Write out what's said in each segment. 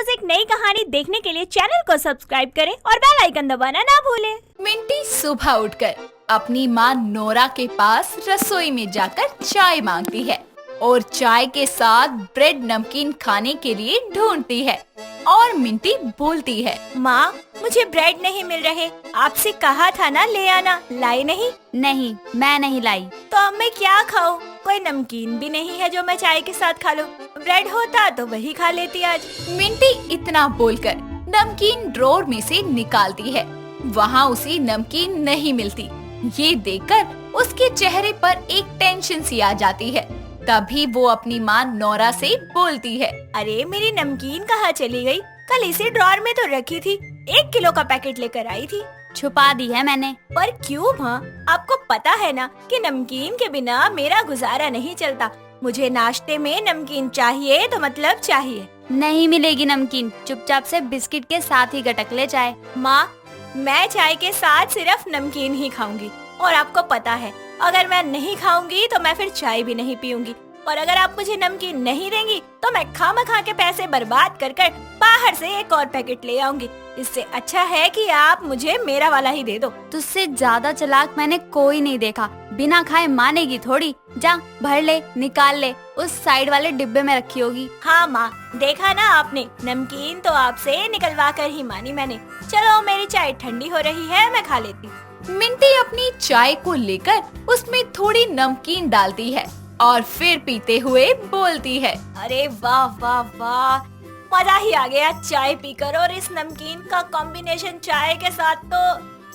रोज एक नई कहानी देखने के लिए चैनल को सब्सक्राइब करें और बेल आइकन दबाना ना भूलें। मिंटी सुबह उठकर अपनी माँ नोरा के पास रसोई में जाकर चाय मांगती है और चाय के साथ ब्रेड नमकीन खाने के लिए ढूंढती है। और मिंटी बोलती है, माँ मुझे ब्रेड नहीं मिल रहे, आपसे कहा था ना ले आना, लाई नहीं? नहीं, मैं नहीं लाई। तो अब मैं क्या खाऊं? कोई नमकीन भी नहीं है जो मैं चाय के साथ खा लूं। ब्रेड होता तो वही खा लेती आज। मिंटी इतना बोलकर नमकीन ड्रॉर में से निकालती है। वहाँ उसे नमकीन नहीं मिलती। ये देखकर उसके चेहरे पर एक टेंशन सी आ जाती है। तभी वो अपनी माँ नोरा से बोलती है, अरे मेरी नमकीन कहाँ चली गई? कल इसी ड्रॉर में तो रखी थी, 1 किलो का पैकेट लेकर आई थी। छुपा दी है मैंने। पर क्यों माँ? आपको पता है ना कि नमकीन के बिना मेरा गुजारा नहीं चलता। मुझे नाश्ते में नमकीन चाहिए तो मतलब चाहिए। नहीं मिलेगी नमकीन, चुपचाप से बिस्किट के साथ ही गटक ले चाय। माँ मैं चाय के साथ सिर्फ नमकीन ही खाऊंगी और आपको पता है अगर मैं नहीं खाऊंगी तो मैं फिर चाय भी नहीं पीऊंगी। और अगर आप मुझे नमकीन नहीं देंगी तो मैं खामखा के पैसे बर्बाद कर कर बाहर से एक और पैकेट ले आऊंगी। इससे अच्छा है कि आप मुझे मेरा वाला ही दे दो। तुझसे ज्यादा चालाक मैंने कोई नहीं देखा। बिना खाए मानेगी थोड़ी। जा भर ले, निकाल ले, उस साइड वाले डिब्बे में रखी होगी। हाँ माँ, देखा ना आपने, नमकीन तो आपसे निकलवा कर ही मानी मैंने। चलो मेरी चाय ठंडी हो रही है, मैं खा लेती हूँ। मिंटी अपनी चाय को लेकर उसमें थोड़ी नमकीन डालती है और फिर पीते हुए बोलती है, अरे वाह वाह वाह, मजा ही आ गया चाय पीकर। और इस नमकीन का कॉम्बिनेशन चाय के साथ तो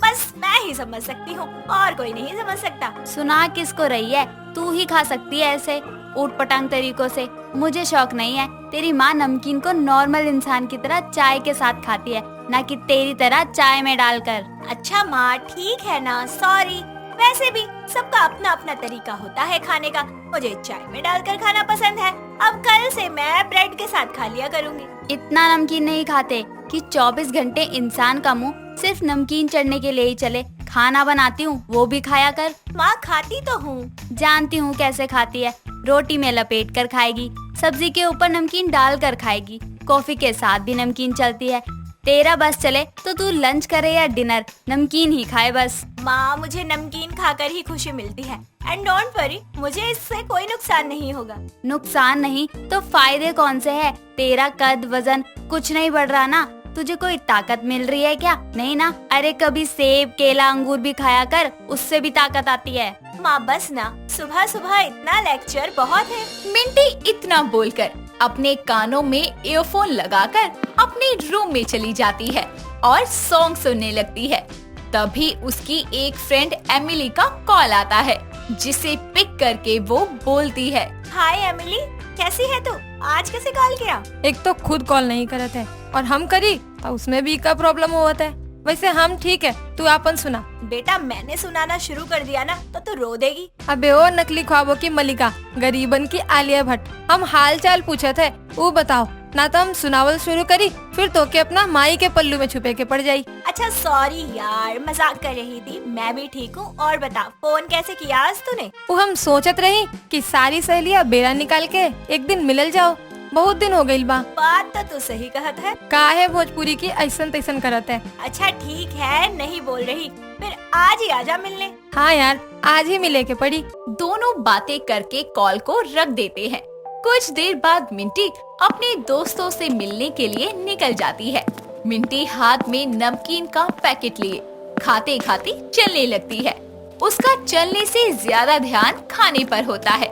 बस मैं ही समझ सकती हूँ और कोई नहीं समझ सकता। सुना किसको रही है? तू ही खा सकती है ऐसे ऊट पटांग तरीकों से। मुझे शौक नहीं है। तेरी माँ नमकीन को नॉर्मल इंसान की तरह चाय के साथ खाती है, ना कि तेरी तरह चाय में डालकर। अच्छा माँ ठीक है ना, सॉरी। वैसे भी सबका अपना अपना तरीका होता है खाने का। मुझे चाय में डालकर खाना पसंद है। अब कल से मैं ब्रेड के साथ खा लिया करूँगी। इतना नमकीन नहीं खाते कि 24 घंटे इंसान का मुंह सिर्फ नमकीन चढ़ने के लिए ही चले। खाना बनाती हूँ वो भी खाया कर। माँ खाती तो हूँ। जानती हूँ कैसे खाती है। रोटी में लपेट कर खाएगी, सब्जी के ऊपर नमकीन डाल कर खाएगी, कॉफी के साथ भी नमकीन चलती है। तेरा बस चले तो तू लंच करे या डिनर, नमकीन ही खाए बस। माँ मुझे नमकीन खाकर ही खुशी मिलती है। एंड डोंट वरी, मुझे इससे कोई नुकसान नहीं होगा। नुकसान नहीं तो फायदे कौन से है? तेरा कद वजन कुछ नहीं बढ़ रहा ना। तुझे कोई ताकत मिल रही है क्या? नहीं ना। अरे कभी सेब केला अंगूर भी खाया कर, उससे भी ताकत आती है। माँ बस ना, सुबह सुबह इतना लेक्चर बहुत है। मिंटी इतना बोलकर अपने कानों में ईयरफोन लगाकर अपने रूम में चली जाती है और सॉन्ग सुनने लगती है। तभी उसकी एक फ्रेंड एमिली का कॉल आता है, जिसे पिक करके वो बोलती है, हाय एमिली, कैसी है तू? आज कैसे कॉल किया? एक तो खुद कॉल नहीं करत है और हम करी तो उसमें भी का प्रॉब्लम होता है। वैसे हम ठीक है, तू आपन सुना। बेटा मैंने सुनाना शुरू कर दिया ना तो तू रो देगी। अबे ओ नकली ख्वाबों की मलिका, गरीबन की आलिया भट्ट, हम हाल चाल पूछे थे, वो बताओ ना। तो हम सुनावल शुरू करी, फिर तो के अपना माई के पल्लू में छुपे के पड़ जाई। अच्छा सॉरी यार, मजाक कर रही थी। मैं भी ठीक हूँ। और बता, फोन कैसे किया आज तूने? वो हम सोचत रही कि सारी सहेलियां बेड़ा निकाल के एक दिन मिलल जाओ। बहुत दिन हो गई बा। बात तो तू सही कहत है। काहे भोजपुरी की ऐसन तैसन करत है। अच्छा ठीक है, नहीं बोल रही, फिर आज ही आजा मिलने। हाँ यार, आज ही मिले के पड़ी। दोनों बातें करके कॉल को रख देते हैं। कुछ देर बाद मिंटी अपने दोस्तों से मिलने के लिए निकल जाती है। मिंटी हाथ में नमकीन का पैकेट लिए खाते खाते चलने लगती है। उसका चलने से ज्यादा ध्यान खाने पर होता है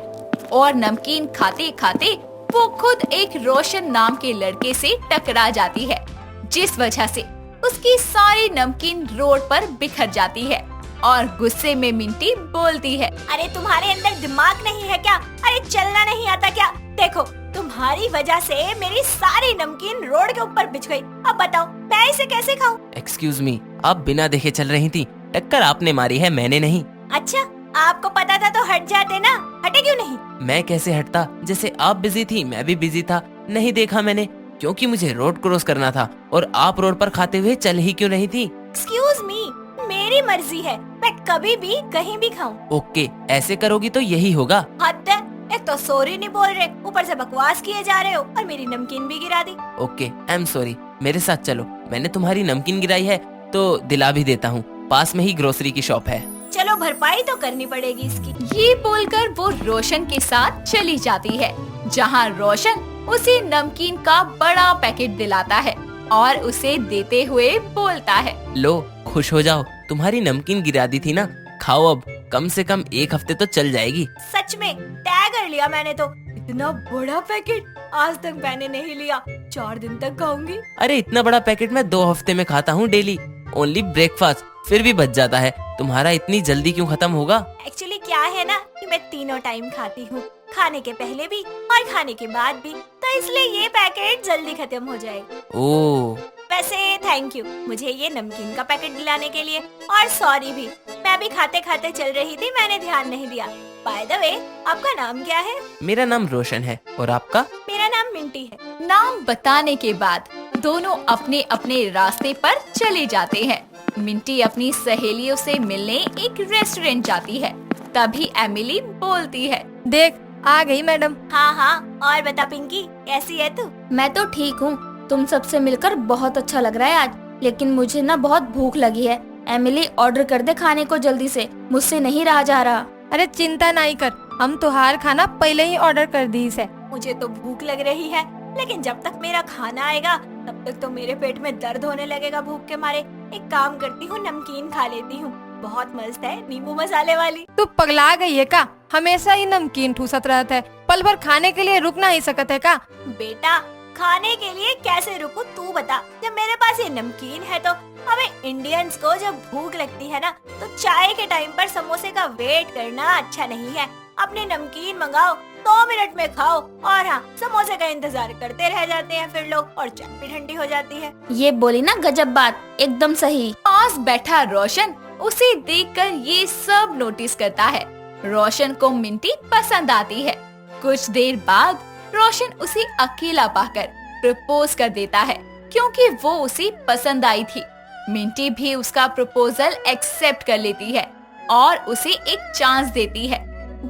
और नमकीन खाते खाते वो खुद एक रोशन नाम के लड़के से टकरा जाती है, जिस वजह से उसकी सारी नमकीन रोड पर बिखर जाती है। और गुस्से में मिंटी बोलती है, अरे तुम्हारे अंदर दिमाग नहीं है क्या? अरे चलना नहीं आता क्या? देखो तुम्हारी वजह से मेरी सारी नमकीन रोड के ऊपर बिछ गई। अब बताओ मैं इसे कैसे खाऊं? एक्सक्यूज मी, आप बिना देखे चल रही थी। टक्कर आपने मारी है, मैंने नहीं। अच्छा आपको पता था तो हट जाते ना, हटे क्यों नहीं? मैं कैसे हटता? जैसे आप बिजी थी मैं भी बिजी था, नहीं देखा मैंने, क्योंकि मुझे रोड क्रॉस करना था। और आप रोड पर खाते हुए चल ही क्यों नहीं थी? एक्सक्यूज मी, मेरी मर्जी है, मैं कभी भी कहीं भी खाऊं। ओके, ऐसे करोगी तो यही होगा। हद है, एक तो सॉरी नहीं बोल रहे, ऊपर से बकवास किए जा रहे हो और मेरी नमकीन भी गिरा दी। Okay, I am sorry. मेरे साथ चलो, मैंने तुम्हारी नमकीन गिराई है तो दिला भी देता हूँ। पास में ही ग्रोसरी की शॉप है। चलो भरपाई तो करनी पड़ेगी इसकी। ये बोलकर वो रोशन के साथ चली जाती है, जहाँ रोशन उसे नमकीन का बड़ा पैकेट दिलाता है और उसे देते हुए बोलता है, लो, खुश हो जाओ, तुम्हारी नमकीन गिरा दी थी ना, खाओ अब, कम से कम 1 हफ्ते तो चल जाएगी। सच में तय कर लिया मैंने तो। इतना बड़ा पैकेट आज तक मैंने नहीं लिया, 4 दिन तक खाऊंगी। अरे इतना बड़ा पैकेट मैं 2 हफ्ते में खाता हूँ डेली, ओनली ब्रेकफास्ट, फिर भी बच जाता है। तुम्हारा इतनी जल्दी क्यों खत्म होगा? एक्चुअली क्या है ना कि मैं तीनों टाइम खाती हूँ, खाने के पहले भी और खाने के बाद भी, तो इसलिए ये पैकेट जल्दी खत्म हो जाएगा। ओह, वैसे थैंक यू मुझे ये नमकीन का पैकेट दिलाने के लिए, और सॉरी भी, मैं भी खाते खाते चल रही थी, मैंने ध्यान नहीं दिया। बाय द वे, आपका नाम क्या है? मेरा नाम रोशन है, और आपका? मेरा नाम मिंटी है। नाम बताने के बाद दोनों अपने अपने रास्ते पर चले जाते हैं। मिंटी अपनी सहेलियों से मिलने एक रेस्टोरेंट जाती है। तभी एमिली बोलती है, देख आ गई मैडम। हाँ हाँ, और बता पिंकी, कैसी है तू? मैं तो ठीक हूँ। तुम सबसे मिलकर बहुत अच्छा लग रहा है आज, लेकिन मुझे ना बहुत भूख लगी है। एमिली ऑर्डर कर दे खाने को जल्दी से, मुझसे नहीं रहा जा रहा। अरे चिंता नहीं कर, हम तुहार खाना पहले ही ऑर्डर कर दी है। मुझे तो भूख लग रही है, लेकिन जब तक मेरा खाना आएगा तब तक तो मेरे पेट में दर्द होने लगेगा भूख के मारे। एक काम करती हूँ, नमकीन खा लेती हूँ, बहुत मस्त है, नींबू मसाले वाली। तू पगला गई है का? हमेशा ही नमकीन ठूसत रहता है, पल भर खाने के लिए रुक नहीं सकत है का? बेटा, खाने के लिए कैसे रुकूं तू बता। जब मेरे पास ये नमकीन है तो हमें इंडियंस को जब भूख लगती है ना, तो चाय के टाइम पर समोसे का वेट करना अच्छा नहीं है। अपनी नमकीन मंगाओ, 2 मिनट में खाओ, और हाँ, समोसे का इंतजार करते रह जाते हैं फिर लोग, और चाय भी ठंडी हो जाती है। ये बोली ना गजब बात, एकदम सही। पास बैठा रोशन उसे देखकर ये सब नोटिस करता है। रोशन को मिंटी पसंद आती है। कुछ देर बाद रोशन उसे अकेला पाकर प्रपोज कर देता है, क्योंकि वो उसे पसंद आई थी। मिंटी भी उसका प्रपोजल एक्सेप्ट कर लेती है और उसे एक चांस देती है।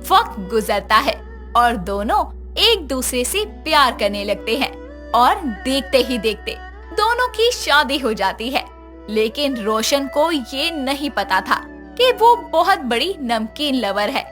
वक्त गुजरता है और दोनों एक दूसरे से प्यार करने लगते हैं, और देखते ही देखते दोनों की शादी हो जाती है। लेकिन रोशन को ये नहीं पता था कि वो बहुत बड़ी नमकीन लवर है।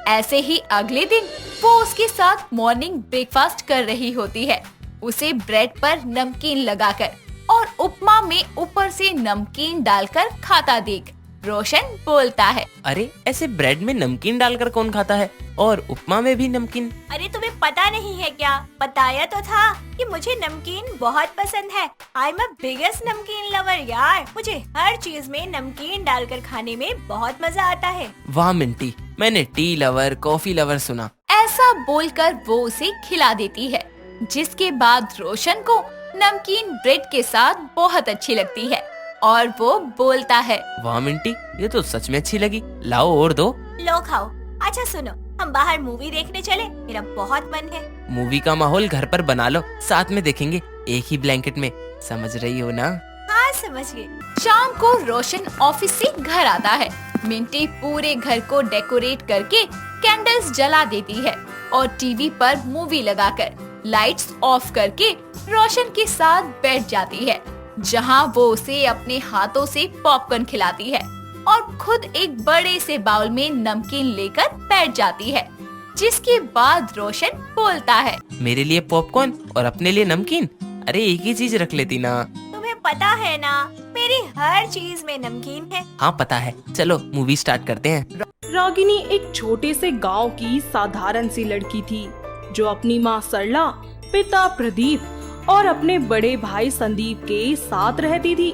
ऐसे ही अगले दिन वो उसके साथ मॉर्निंग ब्रेकफास्ट कर रही होती है। उसे ब्रेड पर नमकीन लगाकर और उपमा में ऊपर से नमकीन डालकर खाता देख रोशन बोलता है, अरे ऐसे ब्रेड में नमकीन डालकर कौन खाता है, और उपमा में भी नमकीन? अरे तुम्हें पता नहीं है क्या? बताया तो था कि मुझे नमकीन बहुत पसंद है। आई एम अ बिगेस्ट नमकीन लवर यार, मुझे हर चीज में नमकीन डालकर खाने में बहुत मजा आता है। वाह मिंटी, मैंने टी लवर, कॉफी लवर सुना। ऐसा बोलकर वो उसे खिला देती है, जिसके बाद रोशन को नमकीन ब्रेड के साथ बहुत अच्छी लगती है और वो बोलता है, वाह मिंटी, ये तो सच में अच्छी लगी, लाओ और दो। लो खाओ। अच्छा सुनो, हम बाहर मूवी देखने चले, मेरा बहुत मन है। मूवी का माहौल घर पर बना लो, साथ में देखेंगे, एक ही ब्लैंकेट में, समझ रही हो ना? हाँ समझ गई। शाम को रोशन ऑफिस से घर आता है। मिंटी पूरे घर को डेकोरेट करके कैंडल्स जला देती है और टीवी पर मूवी लगाकर लाइट्स ऑफ करके रोशन के साथ बैठ जाती है, जहां वो उसे अपने हाथों से पॉपकॉर्न खिलाती है और खुद एक बड़े से बाउल में नमकीन लेकर बैठ जाती है। जिसके बाद रोशन बोलता है, मेरे लिए पॉपकॉर्न और अपने लिए नमकीन, अरे एक ही चीज रख लेती ना। तुम्हें पता है ना, मेरी हर चीज में नमकीन है। हाँ पता है, चलो मूवी स्टार्ट करते हैं। रागिनी एक छोटे से गांव की साधारण सी लड़की थी, जो अपनी माँ सरला, पिता प्रदीप और अपने बड़े भाई संदीप के साथ रहती थी।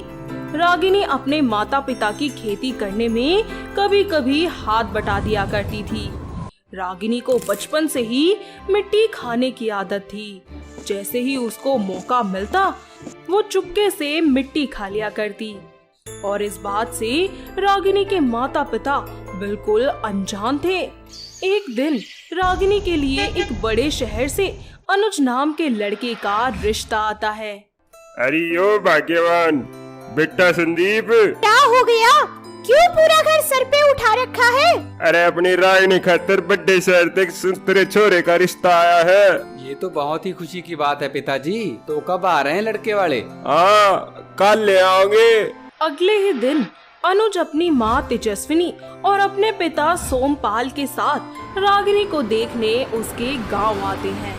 रागिनी अपने माता पिता की खेती करने में कभी कभी हाथ बटा दिया करती थी। रागिनी को बचपन से ही मिट्टी खाने की आदत थी। जैसे ही उसको मौका मिलता, वो चुपके से मिट्टी खा लिया करती, और इस बात से रागिनी के माता पिता बिल्कुल अनजान थे। एक दिन रागिनी के लिए एक बड़े शहर से अनुज नाम के लड़के का रिश्ता आता है। अरे ओ भाग्यवान बेटा संदीप, क्या हो गया? क्यों पूरा घर सर पे उठा रखा है? अरे अपनी रानी खातर बड़े शहर तक सुंदर छोरे का रिश्ता आया है। ये तो बहुत ही खुशी की बात है पिताजी। तो कब आ रहे हैं लड़के वाले? हाँ, कल ले आओगे। अगले ही दिन अनुज अपनी माँ तेजस्विनी और अपने पिता सोमपाल के साथ रागिनी को देखने उसके गांव आते हैं।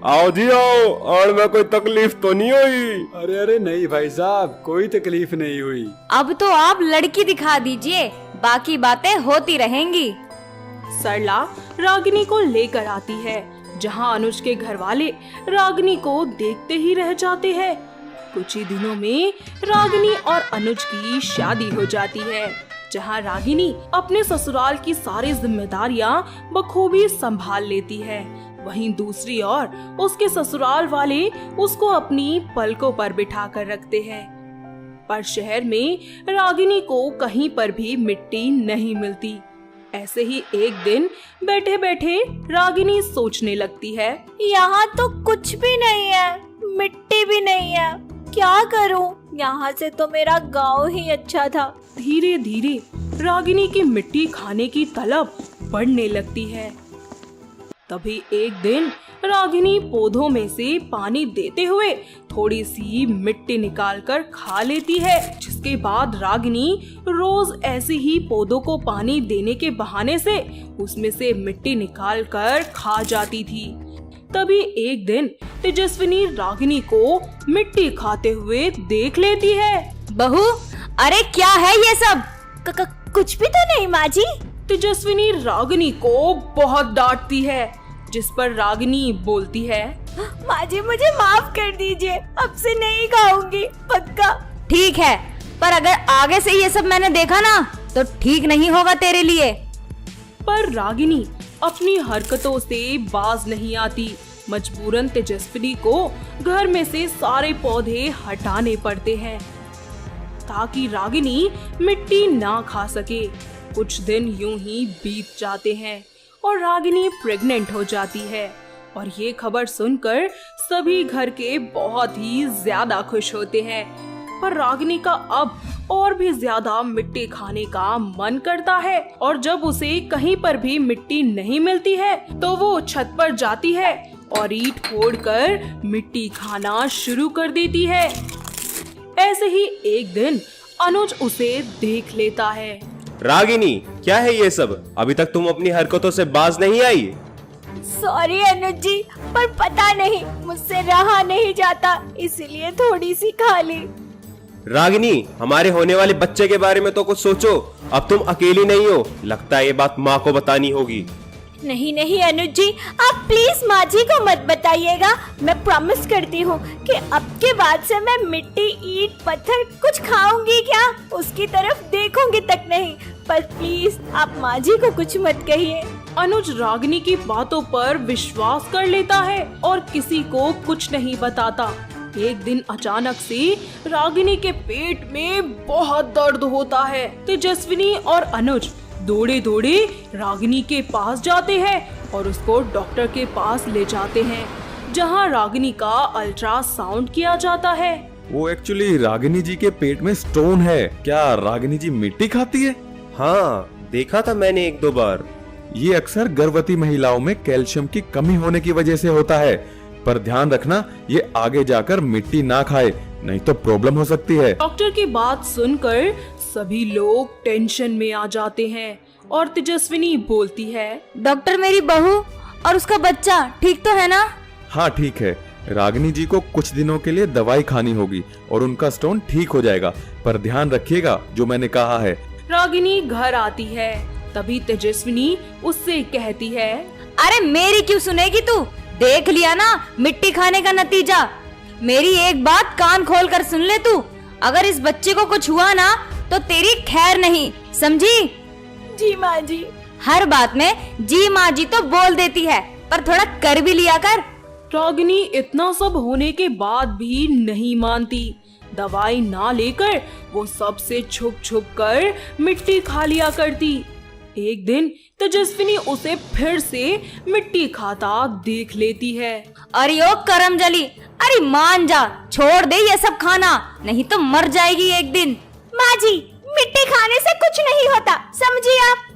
आओ जी आओ, और में कोई तकलीफ तो नहीं हुई? अरे नहीं भाई साहब, कोई तकलीफ नहीं हुई। अब तो आप लड़की दिखा दीजिए, बाकी बातें होती रहेंगी। सरला रागिनी को लेकर आती है, जहां अनुज के घर वाले रागिनी को देखते ही रह जाते हैं। कुछ ही दिनों में रागिनी और अनुज की शादी हो जाती है, जहां रागिनी अपने ससुराल की सारी जिम्मेदारियां बखूबी संभाल लेती है। वहीं दूसरी ओर उसके ससुराल वाले उसको अपनी पलकों पर बिठा कर रखते हैं। पर शहर में रागिनी को कहीं पर भी मिट्टी नहीं मिलती। ऐसे ही एक दिन बैठे बैठे रागिनी सोचने लगती है, यहाँ तो कुछ भी नहीं है, मिट्टी भी नहीं है, क्या करूँ? यहाँ से तो मेरा गांव ही अच्छा था। धीरे धीरे रागिनी की मिट्टी खाने की तलब बढ़ने लगती है। तभी एक दिन रागिनी पौधों में से पानी देते हुए थोड़ी सी मिट्टी निकालकर खा लेती है, जिसके बाद रागिनी रोज ऐसे ही पौधों को पानी देने के बहाने से उसमें से मिट्टी निकालकर खा जाती थी। तभी एक दिन तेजस्विनी रागिनी को मिट्टी खाते हुए देख लेती है। बहू, अरे क्या है ये सब? कुछ भी तो नहीं माँ जी। तेजस्विनी रागिनी को बहुत डांटती है, जिस पर रागिनी बोलती है, माँ जी मुझे माफ कर दीजिए, अब से नहीं खाऊंगी, पक्का। ठीक है, पर अगर आगे से ये सब मैंने देखा ना तो ठीक नहीं होगा तेरे लिए। पर रागिनी अपनी हरकतों से बाज नहीं आती। मजबूरन तेजस्विनी को घर में से सारे पौधे हटाने पड़ते हैं ताकि रागिनी मिट्टी ना खा सके। कुछ दिन यूं ही बीत जाते हैं और रागिनी प्रेग्नेंट हो जाती है, और ये खबर सुनकर सभी घर के बहुत ही ज्यादा खुश होते हैं। पर रागिनी का अब और भी ज्यादा मिट्टी खाने का मन करता है, और जब उसे कहीं पर भी मिट्टी नहीं मिलती है तो वो छत पर जाती है और ईंट फोड़कर मिट्टी खाना शुरू कर देती है। ऐसे ही एक दिन अनुज उसे देख लेता है। रागिनी, क्या है ये सब? अभी तक तुम अपनी हरकतों से बाज नहीं आई। सॉरी अनुज जी, पर पता नहीं मुझसे रहा नहीं जाता, इसलिए थोड़ी सी खा ली। रागिनी, हमारे होने वाले बच्चे के बारे में तो कुछ सोचो। अब तुम अकेली नहीं हो, लगता है ये बात माँ को बतानी होगी। नहीं नहीं अनुज जी, आप प्लीज माँ जी को मत बताइएगा। मैं प्रॉमिस करती हूँ कि अब के बाद से मैं मिट्टी, ईंट, पत्थर कुछ खाऊंगी क्या, उसकी तरफ देखूंगी तक नहीं। पर प्लीज आप माँ जी को कुछ मत कहिए। अनुज रागिनी की बातों पर विश्वास कर लेता है और किसी को कुछ नहीं बताता। एक दिन अचानक से रागिनी के पेट में बहुत दर्द होता है। तेजस्विनी और अनुज दौड़े दौड़े रागिनी के पास जाते हैं और उसको डॉक्टर के पास ले जाते हैं, जहां रागिनी का अल्ट्रासाउंड किया जाता है। वो एक्चुअली रागिनी जी के पेट में स्टोन है। क्या रागिनी जी मिट्टी खाती है? हाँ, देखा था मैंने एक दो बार। ये अक्सर गर्भवती महिलाओं में कैल्शियम की कमी होने की वजह से होता है, पर ध्यान रखना ये आगे जाकर मिट्टी ना खाए, नहीं तो प्रॉब्लम हो सकती है। डॉक्टर की बात सुनकर सभी लोग टेंशन में आ जाते हैं और तेजस्विनी बोलती है, डॉक्टर, मेरी बहू और उसका बच्चा ठीक तो है ना? हाँ ठीक है, रागिनी जी को कुछ दिनों के लिए दवाई खानी होगी और उनका स्टोन ठीक हो जाएगा, पर ध्यान रखिएगा जो मैंने कहा है। रागिनी घर आती है, तभी तेजस्विनी उससे कहती है, अरे मेरी क्यों सुनेगी तू? देख लिया ना मिट्टी खाने का नतीजा। मेरी एक बात कान खोल कर सुन ले तू, अगर इस बच्चे को कुछ हुआ ना तो तेरी खैर नहीं, समझी? जी माँ जी। हर बात में जी माँ जी तो बोल देती है, पर थोड़ा कर भी लिया कर। रागिनी इतना सब होने के बाद भी नहीं मानती। दवाई ना लेकर वो सबसे छुप छुप कर मिट्टी खा लिया करती। एक दिन तेजस्विनी उसे फिर से मिट्टी खाता देख लेती है। अरे ओ करमजली, अरे मान जा, छोड़ दे ये सब खाना, नहीं तो मर जाएगी एक दिन। माँ जी, मिट्टी खाने से कुछ नहीं होता, समझी आप?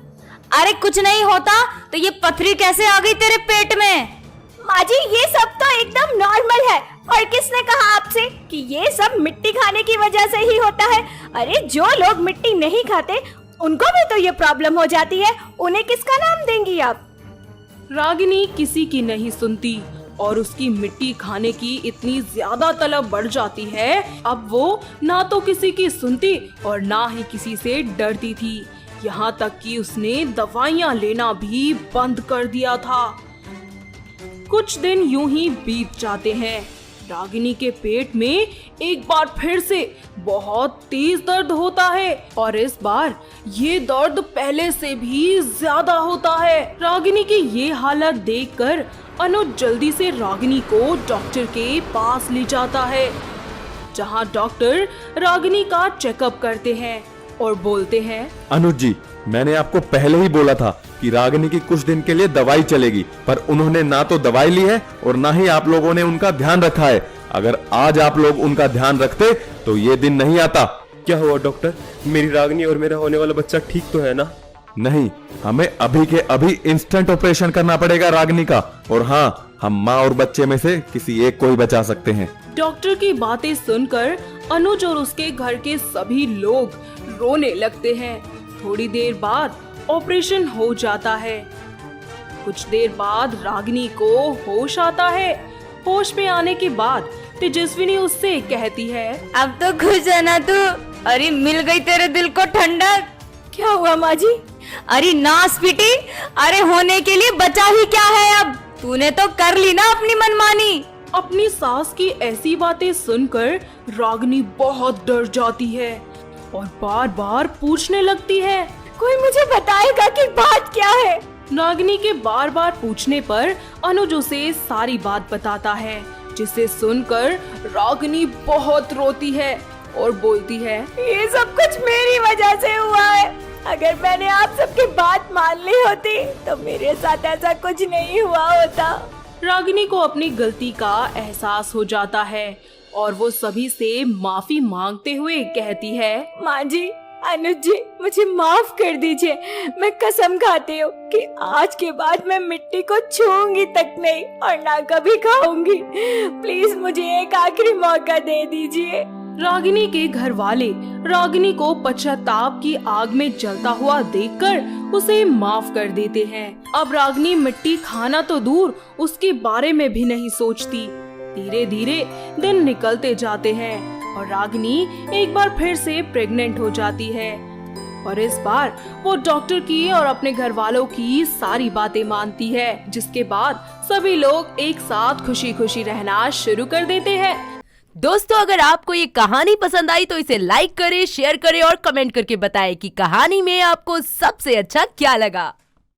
अरे कुछ नहीं होता तो ये पथरी कैसे आ गई तेरे पेट में? माँ जी, ये सब तो एकदम नॉर्मल है। और किसने कहा आपसे कि ये सब मिट्टी खाने की वजह से ही होता है? अरे जो लोग मिट्टी नहीं खाते उनको भी तो ये प्रॉब्लम हो जाती है, उन्हें किसका नाम देंगी आप? रागिनी किसी की नहीं सुनती और उसकी मिट्टी खाने की इतनी ज्यादा तलब बढ़ जाती है, अब वो ना तो किसी की सुनती और ना ही किसी से डरती थी। यहाँ तक कि उसने दवाइयाँ लेना भी बंद कर दिया था। कुछ दिन यूं ही बीत जाते हैं। रागिनी के पेट में एक बार फिर से बहुत तेज दर्द होता है और इस बार ये दर्द पहले से भी ज्यादा होता है। रागिनी की ये हालत देखकर अनुज जल्दी से रागिनी को डॉक्टर के पास ले जाता है, जहां डॉक्टर रागिनी का चेकअप करते हैं और बोलते हैं, अनुज जी, मैंने आपको पहले ही बोला था कि रागिनी की कुछ दिन के लिए दवाई चलेगी, पर उन्होंने ना तो दवाई ली है और ना ही आप लोगों ने उनका ध्यान रखा है। अगर आज आप लोग उनका ध्यान रखते तो ये दिन नहीं आता। क्या हुआ डॉक्टर? मेरी रागिनी और मेरा होने वाला बच्चा ठीक तो है ना? नहीं, हमें अभी के अभी इंस्टेंट ऑपरेशन करना पड़ेगा रागिनी का, और हाँ, हम माँ और बच्चे में से किसी एक को ही बचा सकते हैं। डॉक्टर की बातें सुनकर अनुज और उसके घर के सभी लोग रोने लगते हैं। थोड़ी देर बाद ऑपरेशन हो जाता है। कुछ देर बाद रागिनी को होश आता है। होश में आने के बाद तेजस्विनी उससे कहती है, अब तो खुश है ना तू? अरे मिल गई तेरे दिल को ठंडक। क्या हुआ माँ जी? अरे नास पिटी, अरे होने के लिए बचा ही क्या है अब? तूने तो कर ली ना अपनी मनमानी। अपनी सास की ऐसी बातें सुनकर रागिनी बहुत डर जाती है और बार बार पूछने लगती है, कोई मुझे बताएगा कि बात क्या है? रागिनी के बार बार पूछने पर अनुज उसे सारी बात बताता है, जिसे सुनकर रागिनी बहुत रोती है और बोलती है, ये सब कुछ मेरी वजह से हुआ है। अगर मैंने आप सबकी बात मान ली होती तो मेरे साथ ऐसा कुछ नहीं हुआ होता। रागिनी को अपनी गलती का एहसास हो जाता है और वो सभी से माफी मांगते हुए कहती है, माँ जी, अनुज जी, मुझे माफ कर दीजिए। मैं कसम खाती हूँ कि आज के बाद मैं मिट्टी को छूऊंगी तक नहीं और ना कभी खाऊंगी। प्लीज मुझे एक आखिरी मौका दे दीजिए। रागिनी के घर वाले रागिनी को पश्चाताप की आग में जलता हुआ देखकर उसे माफ कर देते हैं। अब रागिनी मिट्टी खाना तो दूर, उसके बारे में भी नहीं सोचती। धीरे धीरे दिन निकलते जाते हैं और रागिनी एक बार फिर से प्रेग्नेंट हो जाती है और इस बार वो डॉक्टर की और अपने घर वालों की सारी बातें मानती है, जिसके बाद सभी लोग एक साथ खुशी खुशी रहना शुरू कर देते हैं। दोस्तों, अगर आपको ये कहानी पसंद आई तो इसे लाइक करें, शेयर करें और कमेंट करके बताएं कि कहानी में आपको सबसे अच्छा क्या लगा।